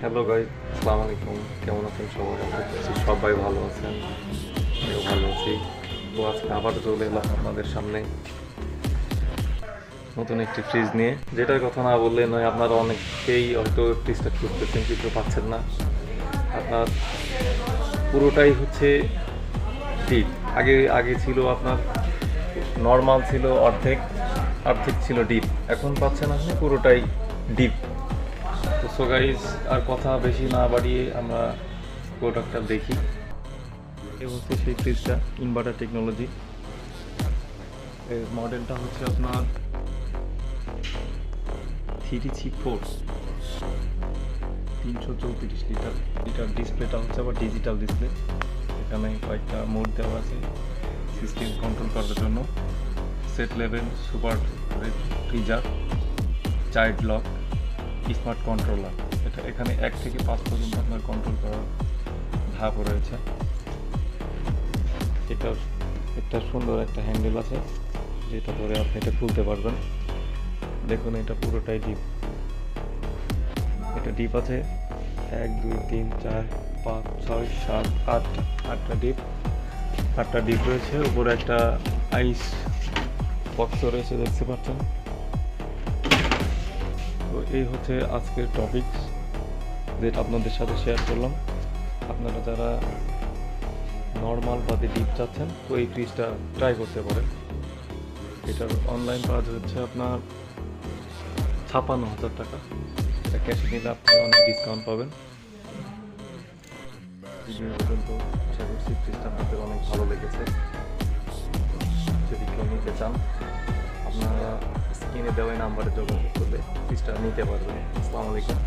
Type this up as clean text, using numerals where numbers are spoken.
Hello guys, আসসালামু আলাইকুম। কেমন আছেন সবাই? আশা করছি সবাই ভালো আছেন, আমিও ভালো আছি। তো আজকে আবার চলে এলাম আপনাদের সামনে নতুন একটি ফ্রিজ নিয়ে। যেটার কথা না বললে নয়, আপনারা অনেকেই হয়তো ফ্রিজটা খুঁজতেছেন কিন্তু পাচ্ছেন না। আপনার পুরোটাই হচ্ছে ডিপ। আগে আগে ছিল আপনার নর্মাল, ছিল অর্ধেক, অর্ধেক ছিল ডিপ। এখন পাচ্ছেন আপনি পুরোটাই ডিপ। তো সো গাইস, আর কথা বেশি না বাড়িয়ে আমরা প্রোডাক্টটা দেখি। এ হচ্ছে সেই ফ্রিজটা, ইনভার্টার টেকনোলজি। এর মডেলটা হচ্ছে আপনার 334, 334 লিটার। এটার ডিসপ্লেটা হচ্ছে আবার ডিজিটাল ডিসপ্লে। এখানে কয়েকটা মোড দেওয়া আছে সিস্টেম কন্ট্রোল করার জন্য। Set level, super freezer, child lock, smart controller. এটা এখানে 1 থেকে 5 পর্যন্ত আপনার কন্ট্রোল করার ধাপ রয়েছে। এটার একটা সুন্দর একটা হ্যান্ডেল আছে, যেটা ধরে আপনি এটা খুলতে পারবেন। দেখুন, এটা পুরোটাই ডিপ। এটা ডিপ আছে 1 2 3 4 5 6 7 8টা ডিপ। 8টা ডিপ রয়েছে। উপরে একটা আইস বক্স রয়েছে, দেখতে পাচ্ছেন। তো এই হচ্ছে আজকের টপিকস, যেটা আপনাদের সাথে শেয়ার করলাম। আপনারা যারা নর্মাল বাদে ডিপ চাচ্ছেন, তো এই ফ্রিজটা ট্রাই করতে পারেন। এটার অনলাইন প্রাইস হচ্ছে আপনার 56,000 টাকা। এটা ক্যাশে নিলে আপনি অনেক ডিসকাউন্ট পাবেন। ভিডিও পর্যন্ত আশা করছি ফ্রিজটা আপনাদের অনেক ভালো লেগেছে। যদি কেউ নিতে চান, আপনারা স্ক্রিনে দেওয়া নাম্বারে যোগাযোগ করলে ফ্রিজটা নিতে পারবেন। আসসালামু আলাইকুম।